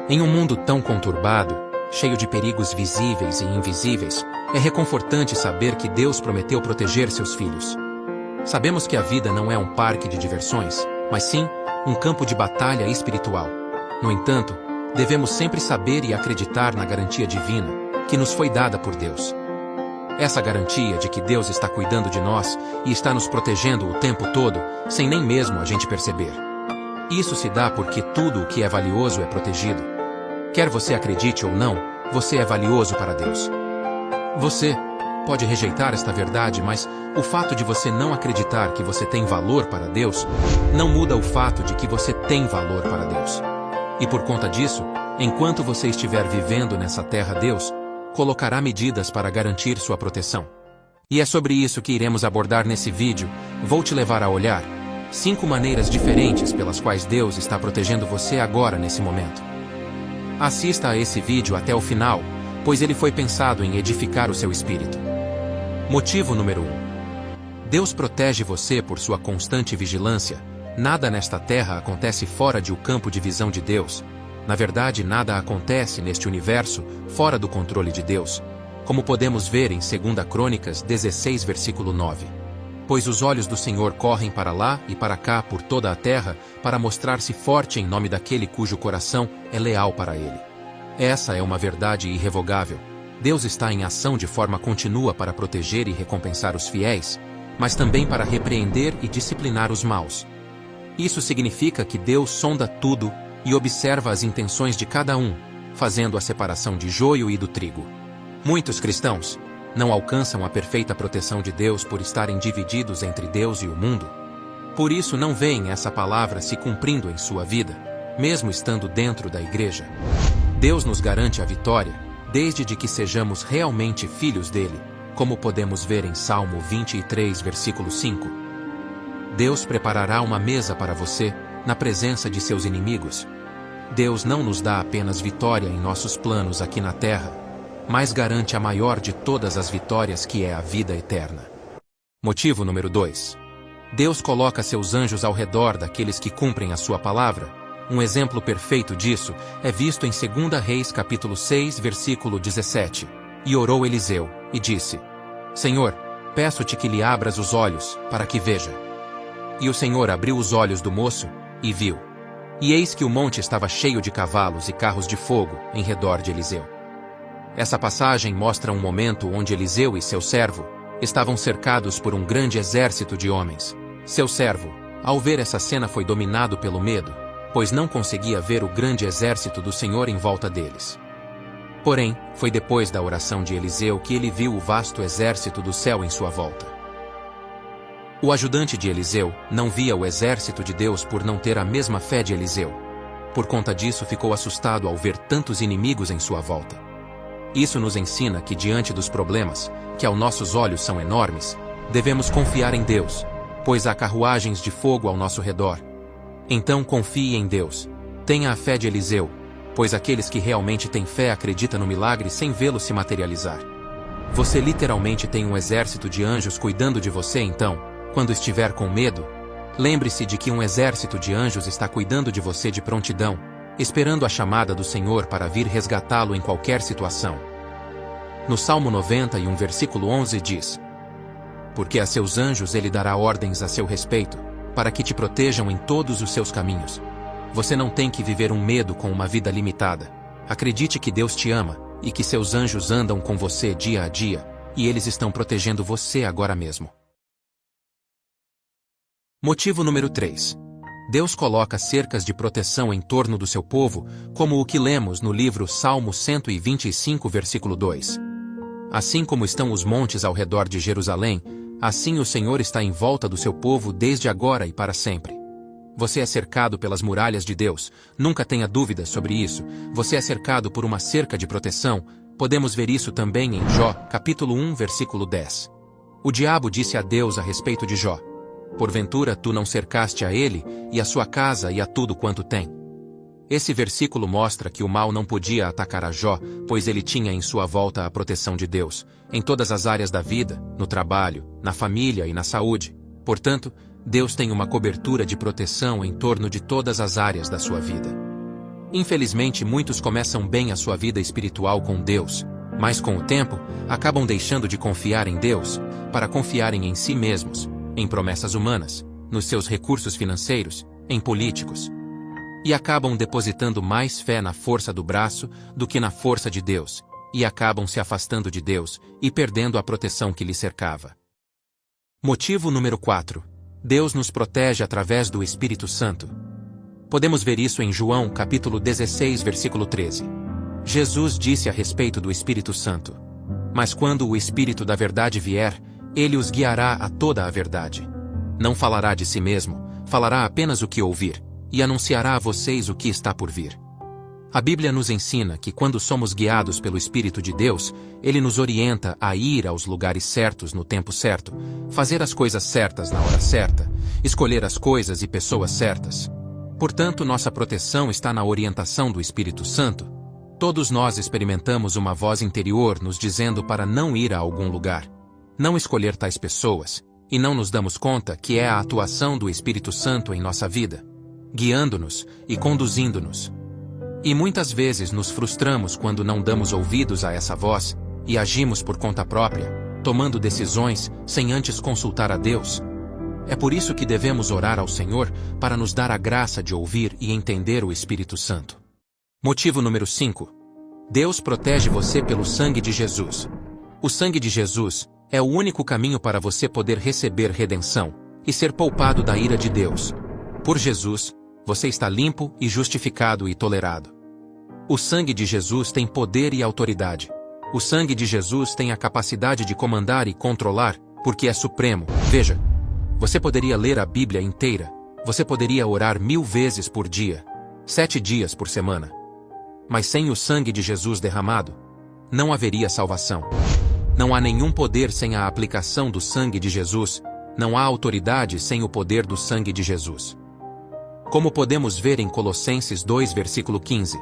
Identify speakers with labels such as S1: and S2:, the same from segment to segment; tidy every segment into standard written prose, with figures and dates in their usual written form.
S1: Em um mundo tão conturbado, cheio de perigos visíveis e invisíveis, é reconfortante saber que Deus prometeu proteger seus filhos. Sabemos que a vida não é um parque de diversões, mas sim um campo de batalha espiritual. No entanto, devemos sempre saber e acreditar na garantia divina que nos foi dada por Deus. Essa garantia de que Deus está cuidando de nós e está nos protegendo o tempo todo, sem nem mesmo a gente perceber. Isso se dá porque tudo o que é valioso é protegido. Quer você acredite ou não, você é valioso para Deus. Você pode rejeitar esta verdade, mas o fato de você não acreditar que você tem valor para Deus não muda o fato de que você tem valor para Deus. E por conta disso, enquanto você estiver vivendo nessa terra, Deus colocará medidas para garantir sua proteção. E é sobre isso que iremos abordar nesse vídeo. Vou te levar a olhar 5 maneiras diferentes pelas quais Deus está protegendo você agora nesse momento. Assista a esse vídeo até o final, pois ele foi pensado em edificar o seu espírito. Motivo número 1. Deus protege você por sua constante vigilância. Nada nesta terra acontece fora de o campo de visão de Deus. Na verdade, nada acontece neste universo fora do controle de Deus, como podemos ver em 2 Crônicas 16, versículo 9. Pois os olhos do Senhor correm para lá e para cá por toda a terra, para mostrar-se forte em nome daquele cujo coração é leal para ele. Essa é uma verdade irrevogável. Deus está em ação de forma contínua para proteger e recompensar os fiéis, mas também para repreender e disciplinar os maus. Isso significa que Deus sonda tudo e observa as intenções de cada um, fazendo a separação de joio e do trigo. Muitos cristãos não alcançam a perfeita proteção de Deus por estarem divididos entre Deus e o mundo. Por isso não veem essa palavra se cumprindo em sua vida, mesmo estando dentro da igreja. Deus nos garante a vitória, desde de que sejamos realmente filhos dele, como podemos ver em Salmo 23, versículo 5. Deus preparará uma mesa para você, na presença de seus inimigos. Deus não nos dá apenas vitória em nossos planos aqui na terra, mas garante a maior de todas as vitórias, que é a vida eterna. Motivo número 2. Deus coloca seus anjos ao redor daqueles que cumprem a sua palavra. Um exemplo perfeito disso é visto em 2 Reis capítulo 6, versículo 17. E orou Eliseu, e disse: Senhor, peço-te que lhe abras os olhos, para que veja. E o Senhor abriu os olhos do moço, e viu. E eis que o monte estava cheio de cavalos e carros de fogo em redor de Eliseu. Essa passagem mostra um momento onde Eliseu e seu servo estavam cercados por um grande exército de homens. Seu servo, ao ver essa cena, foi dominado pelo medo, pois não conseguia ver o grande exército do Senhor em volta deles. Porém, foi depois da oração de Eliseu que ele viu o vasto exército do céu em sua volta. O ajudante de Eliseu não via o exército de Deus por não ter a mesma fé de Eliseu. Por conta disso, ficou assustado ao ver tantos inimigos em sua volta. Isso nos ensina que, diante dos problemas, que aos nossos olhos são enormes, devemos confiar em Deus, pois há carruagens de fogo ao nosso redor. Então confie em Deus. Tenha a fé de Eliseu, pois aqueles que realmente têm fé acreditam no milagre sem vê-lo se materializar. Você literalmente tem um exército de anjos cuidando de você. Então, quando estiver com medo, lembre-se de que um exército de anjos está cuidando de você de prontidão, esperando a chamada do Senhor para vir resgatá-lo em qualquer situação. No Salmo 91, versículo 11 diz: Porque a seus anjos ele dará ordens a seu respeito, para que te protejam em todos os seus caminhos. Você não tem que viver um medo com uma vida limitada. Acredite que Deus te ama, e que seus anjos andam com você dia a dia, e eles estão protegendo você agora mesmo. Motivo número 3. Deus coloca cercas de proteção em torno do seu povo, como o que lemos no livro Salmo 125, versículo 2. Assim como estão os montes ao redor de Jerusalém, assim o Senhor está em volta do seu povo desde agora e para sempre. Você é cercado pelas muralhas de Deus, nunca tenha dúvidas sobre isso. Você é cercado por uma cerca de proteção. Podemos ver isso também em Jó, capítulo 1, versículo 10. O diabo disse a Deus a respeito de Jó: Porventura tu não cercaste a ele, e a sua casa e a tudo quanto tem? Esse versículo mostra que o mal não podia atacar a Jó, pois ele tinha em sua volta a proteção de Deus, em todas as áreas da vida, no trabalho, na família e na saúde. Portanto, Deus tem uma cobertura de proteção em torno de todas as áreas da sua vida. Infelizmente, muitos começam bem a sua vida espiritual com Deus, mas com o tempo, acabam deixando de confiar em Deus, para confiarem em si mesmos, em promessas humanas, nos seus recursos financeiros, em políticos. E acabam depositando mais fé na força do braço do que na força de Deus, e acabam se afastando de Deus e perdendo a proteção que lhe cercava. Motivo número 4. Deus nos protege através do Espírito Santo. Podemos ver isso em João capítulo 16, versículo 13. Jesus disse a respeito do Espírito Santo: "Mas quando o Espírito da verdade vier, ele os guiará a toda a verdade. Não falará de si mesmo, falará apenas o que ouvir, e anunciará a vocês o que está por vir." A Bíblia nos ensina que quando somos guiados pelo Espírito de Deus, ele nos orienta a ir aos lugares certos no tempo certo, fazer as coisas certas na hora certa, escolher as coisas e pessoas certas. Portanto, nossa proteção está na orientação do Espírito Santo. Todos nós experimentamos uma voz interior nos dizendo para não ir a algum lugar, não escolher tais pessoas, e não nos damos conta que é a atuação do Espírito Santo em nossa vida, guiando-nos e conduzindo-nos. E muitas vezes nos frustramos quando não damos ouvidos a essa voz e agimos por conta própria, tomando decisões sem antes consultar a Deus. É por isso que devemos orar ao Senhor para nos dar a graça de ouvir e entender o Espírito Santo. Motivo número 5. Deus protege você pelo sangue de Jesus. O sangue de Jesus é o único caminho para você poder receber redenção e ser poupado da ira de Deus. Por Jesus, você está limpo e justificado e tolerado. O sangue de Jesus tem poder e autoridade. O sangue de Jesus tem a capacidade de comandar e controlar, porque é supremo. Veja, você poderia ler a Bíblia inteira, você poderia orar 1000 vezes por dia, 7 dias por semana. Mas sem o sangue de Jesus derramado, não haveria salvação. Não há nenhum poder sem a aplicação do sangue de Jesus, não há autoridade sem o poder do sangue de Jesus. Como podemos ver em Colossenses 2, versículo 15.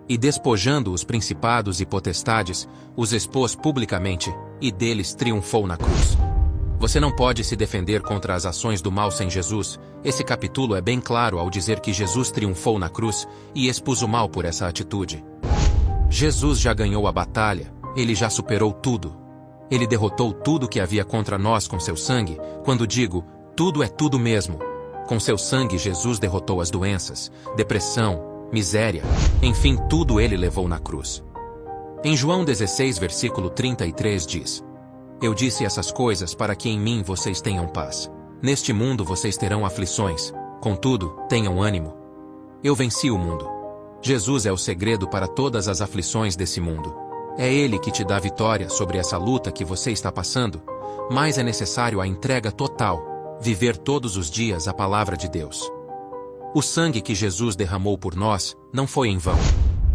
S1: E despojando os principados e potestades, os expôs publicamente, e deles triunfou na cruz. Você não pode se defender contra as ações do mal sem Jesus. Esse capítulo é bem claro ao dizer que Jesus triunfou na cruz e expôs o mal por essa atitude. Jesus já ganhou a batalha, ele já superou tudo. Ele derrotou tudo que havia contra nós com seu sangue. Quando digo, tudo é tudo mesmo. Com seu sangue Jesus derrotou as doenças, depressão, miséria, enfim, tudo ele levou na cruz. Em João 16, versículo 33 diz: "Eu disse essas coisas para que em mim vocês tenham paz. Neste mundo vocês terão aflições, contudo, tenham ânimo. Eu venci o mundo." Jesus é o segredo para todas as aflições desse mundo. É Ele que te dá vitória sobre essa luta que você está passando, mas é necessário a entrega total, viver todos os dias a palavra de Deus. O sangue que Jesus derramou por nós não foi em vão.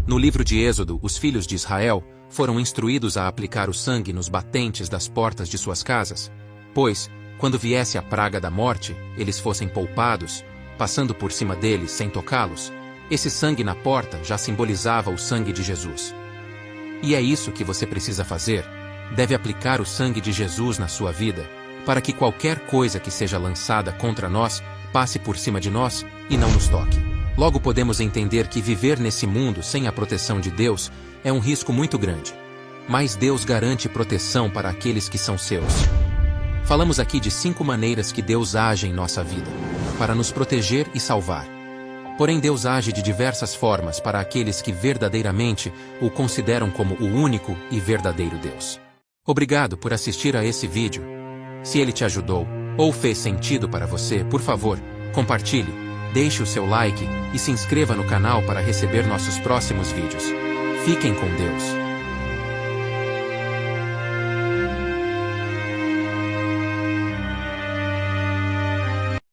S1: No livro de Êxodo, os filhos de Israel foram instruídos a aplicar o sangue nos batentes das portas de suas casas, pois, quando viesse a praga da morte, eles fossem poupados, passando por cima deles sem tocá-los. Esse sangue na porta já simbolizava o sangue de Jesus. E é isso que você precisa fazer. Deve aplicar o sangue de Jesus na sua vida, para que qualquer coisa que seja lançada contra nós passe por cima de nós e não nos toque. Logo podemos entender que viver nesse mundo sem a proteção de Deus é um risco muito grande. Mas Deus garante proteção para aqueles que são seus. Falamos aqui de 5 maneiras que Deus age em nossa vida, para nos proteger e salvar. Porém, Deus age de diversas formas para aqueles que verdadeiramente o consideram como o único e verdadeiro Deus. Obrigado por assistir a esse vídeo. Se ele te ajudou ou fez sentido para você, por favor, compartilhe, deixe o seu like e se inscreva no canal para receber nossos próximos vídeos. Fiquem com Deus.